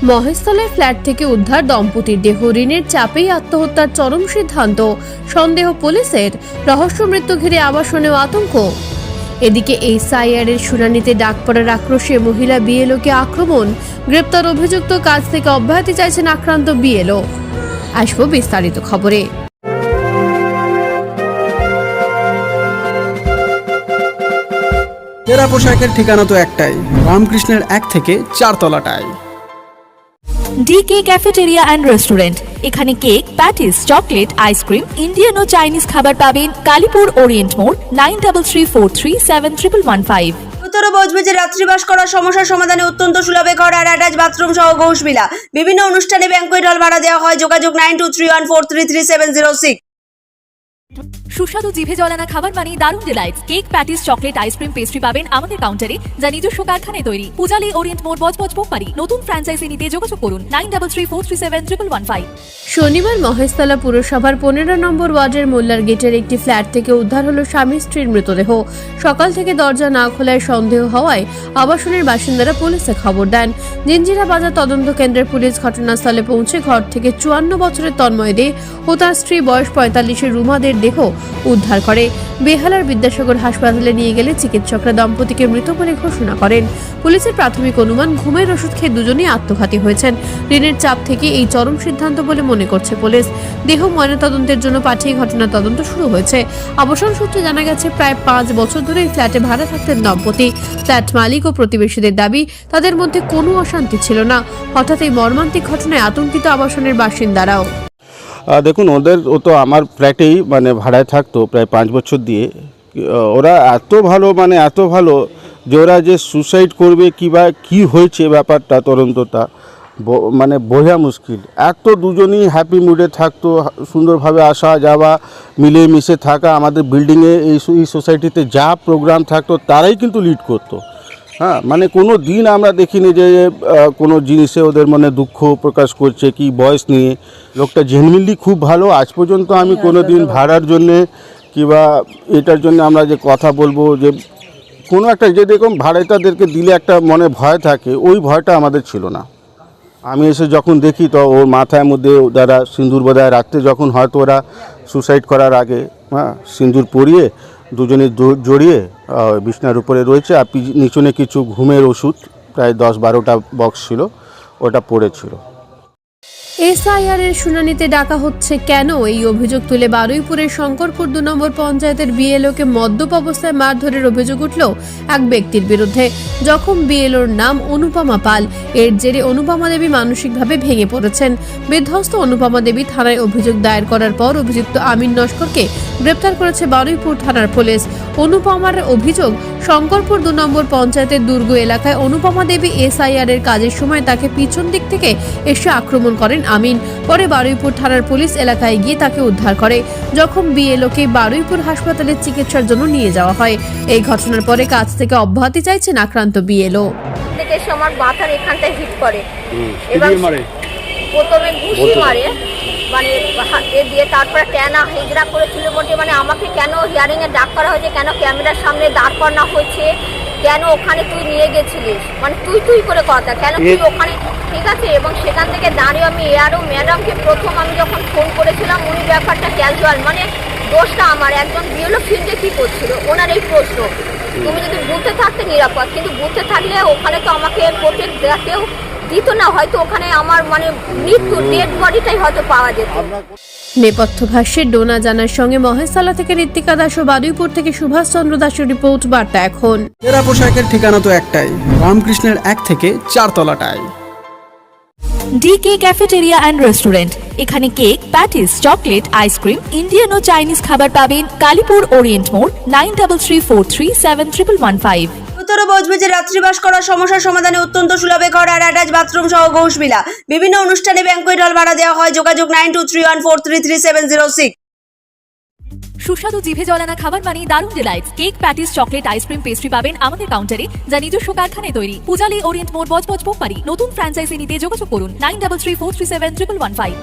মহেশতলায় flat থেকে উদ্ধার দম্পতির দেহ, ঋণের চাপেই আত্মহত্যার চরম সিদ্ধান্ত, সন্দেহ পুলিশের, রহস্য মৃত্যু ঘিরে আবাসনেও আতঙ্ক। এদিকে এসআইআর এর শুনানিতে ডাক পড়ার আক্রোশে মহিলা বিএলওকে আক্রমণ, গ্রেপ্তার অভিযুক্ত, কাজ থেকে অব্যাহতি চাইছেন আক্রান্ত বিএলও। আসবো বিস্তারিত খবরে। তেরা পোশাকের ঠিকানা তো একটাই, রামকৃষ্ণের 1 থেকে 4 তলাটায়। DK cafeteria and restaurant. এখানে cake, patties, chocolate, ice cream, Indian ও চাইনিজ খাবার পাবেন। কালীপুর ওরিয়েন্ট মোড়, 9334371115। উত্তর বজবজে রাত্রিবাস করার সমস্যার সমাধানে অত্যন্ত সুলভে ঘর আর অ্যাটাচ বাথরুম সহ ঘোষবিলা। বিভিন্ন অনুষ্ঠানে ব্যাংকুয়েট হল ভাড়া দেওয়া হয়। যোগাযোগ 9231433706। সুস্বাদু জিভে জলানা খাবার মানে দারুণ delights. Cake, patties, chocolate, ice cream, pastry পাবেন আমাদের কাউন্টারে, যা নিজস্ব কারখানায় তৈরি। পূজালী ওরিয়েন্ট মোড়, বজবজ, পোকপাড়ি। নতুন ফ্র্যাঞ্চাইজি নিতে যোগাযোগ করুন 9334371115। শনিবার মহেশতলা পুরসভার 15 নম্বর ওয়ার্ডের মোল্লার গেটের একটি ফ্ল্যাট থেকে উদ্ধার হলো স্বামী স্ত্রীর মৃতদেহ। সকাল থেকে দরজা না খোলায় সন্দেহ হওয়ায় আবাসনের বাসিন্দারা পুলিশে খবর দেন। জিঞ্জিরা বাজার তদন্ত কেন্দ্রের পুলিশ ঘটনাস্থলে পৌঁছে ঘর থেকে 54 বছরের তন্ময় দে ও তার স্ত্রী বয়স 45-এর রুমাদের দেহ উদ্ধার করে। বেহালার বিদ্যাসাগর হাসপাতালে নিয়ে গেলে চিকিৎসকরা দম্পতিকে মৃত বলে ঘোষণা করেন। পুলিশের প্রাথমিক অনুমান, ঘুমের ওষুধ খেয়ে দুজনেই আত্মঘাতী হয়েছেন। ঋণের চাপ থেকে এই চরম সিদ্ধান্ত বলে মনে করছে পুলিশ। দেহ ময়নাতদন্তের জন্য পাঠিয়ে ঘটনা তদন্ত শুরু হয়েছে। আবাসন সূত্রে জানা গেছে, প্রায় 5 বছর ধরে এই ফ্ল্যাটে ভাড়া থাকতেন দম্পতি। ফ্ল্যাট মালিক ও প্রতিবেশীদের দাবি, তাদের মধ্যে কোনো অশান্তি ছিল না। হঠাৎ এই মর্মান্তিক ঘটনায় আতঙ্কিত আবাসনের বাসিন্দারাও। দেখুন, ও তো আমার ফ্ল্যাটেই ভাড়ায় থাকতো প্রায় 5 বছর দিয়ে। ওরা এত ভালো যে ওরা যে সুসাইড করবে কি হয়েছে ব্যাপারটা তদন্তটা বোঝা মুশকিল। এত দুজনই হ্যাপি মুডে থাকতো, সুন্দরভাবে আসা যাওয়া, মিলেমিশে থাকা। আমাদের বিল্ডিংয়ে এই সোসাইটিতে যা প্রোগ্রাম থাকতো তারাই কিন্তু লিড করতো। হ্যাঁ, কোনো দিন আমরা দেখিনি যে কোনো জিনিসে ওদের দুঃখ প্রকাশ করছে কি বয়স নিয়ে। লোকটা জেনুইনলি খুব ভালো। আজ পর্যন্ত আমি কোনো দিন ভাড়ার জন্যে কিংবা এটার জন্য আমরা যে কথা বলবো যে কোনো একটা যে দেখুন ভাড়াটাদেরকে দিলে একটা মনে ভয় থাকে, ওই ভয়টা আমাদের ছিল না। আমি এসে যখন দেখি তো ওর মাথায় মধ্যে যারা সিঁদুর বোধহয় রাখতে, যখন হয়তো ওরা সুসাইড করার আগে সিঁদুর পরিয়ে দুজনে জড়িয়ে বিছনার উপরে রয়েছে। আর নিচনে কিছু ঘুমের ওষুধ প্রায় 10-12টা বক্স ছিল, ওটা পড়েছিল। এসআইআর এর শুনানিতে ডাকা হচ্ছে কেন, এই অভিযোগ তুলে বারুইপুরের শঙ্করপুর 2 নম্বর পঞ্চায়েতের বিএলওকে মদ্যপ অবস্থায় মারধরের অভিযোগ উঠল এক ব্যক্তির বিরুদ্ধে। জখম বিএলওর নাম অনুপমা পাল। এর জেরে অনুপমা দেবী মানসিকভাবে ভেঙে পড়েছেন। বিধ্বস্ত অনুপমা দেবী থানায় অভিযোগ দায়ের করার পর অভিযুক্ত আমিন নস্করকে গ্রেপ্তার করেছে বারুইপুর থানার পুলিশ। অনুপমার অভিযোগ, শঙ্করপুর 2 নম্বর পঞ্চায়েতের দুর্গ এলাকায় অনুপমা দেবী এসআইআর এর কাজের সময় তাকে পিছন দিক থেকে এসে আক্রমণ করেন আমিন। পরে বারুইপুর থানার পুলিশ এলাকায় গিয়ে তাকে উদ্ধার করে। জখম বিএলওকে বারুইপুর হাসপাতালে চিকিৎসার জন্য নিয়ে যাওয়া হয়। এই ঘটনার পরে কাজ থেকে অব্যাহতি চাইছেন আক্রান্ত বিএলও। আমার মাথার এখানটায় হিট করে এবং প্রথমে ঘুষি মারে, এ দিয়ে তারপরে টানা হিজড়া করেছিল বলতে আমাকে কেন হিয়ারিং এ ডাক করা হয়েছে, কেন ক্যামেরার সামনে দাঁড় করানো হয়েছে, কেন ওখানে তুই নিয়ে গেছিলিস, তুই করে কথা, কেন তুই ওখানে, ঠিক আছে। এবং সেখান থেকে দাঁড়িয়ে আমি এআরও ম্যাডামকে প্রথম আমি যখন ফোন করেছিলাম, উনি ব্যাপারটা ক্যাজুয়াল, দোষটা আমার, একজন বিএলও ফিল্ডে কি করছিল, ওনার এই প্রশ্ন। তুমি যদি বুথে থাকতে নিরাপদ, কিন্তু বুথে থাকলে ওখানে তো আমাকে প্রোটেক্ট দেওয়াতেও দিত না, হয়তো ওখানে আমার মৃত্যু ডেড বডিটাই হয়তো পাওয়া যেত। নেপথ্য ভাষ্যে ডোনা জানার সঙ্গে মহেশতলা থেকে ঋত্বিকা দাস ও বারুইপুর থেকে সুভাষ চন্দ্র দাসের রিপোর্ট, বার্তা এখন। তেরা পোশাকের ঠিকানা তো একটাই, রামকৃষ্ণের 1 থেকে 4 তলাটায়। DK cafeteria and restaurant. এখানে cake, patties, chocolate, ice cream, Indian ও চাইনিজ খাবার পাবেন। কালীপুর ওরিয়েন্ট মোড়, 9334371115। উত্তর বজবজে রাত্রিবাস করার সমস্যার সমাধানে অত্যন্ত সুলভে ঘর আর অ্যাটাচ বাথরুম সহ ঘোষবিলা। বিভিন্ন অনুষ্ঠানে ব্যাংকুয়েট হল ভাড়া দেওয়া হয়। যোগাযোগ 9231433706। সুস্বাদু জিভে জলানা খাবার মানে দারুণ delights. Cake, patties, chocolate, ice cream, pastry পাবেন আমাদের কাউন্টারে, যা নিজস্ব কারখানায় তৈরি। পূজালী ওরিয়েন্ট মোড়, বজবজ, পোকপাড়ি। নতুন ফ্র্যাঞ্চাইজি নিতে যোগাযোগ করুন 9334371115।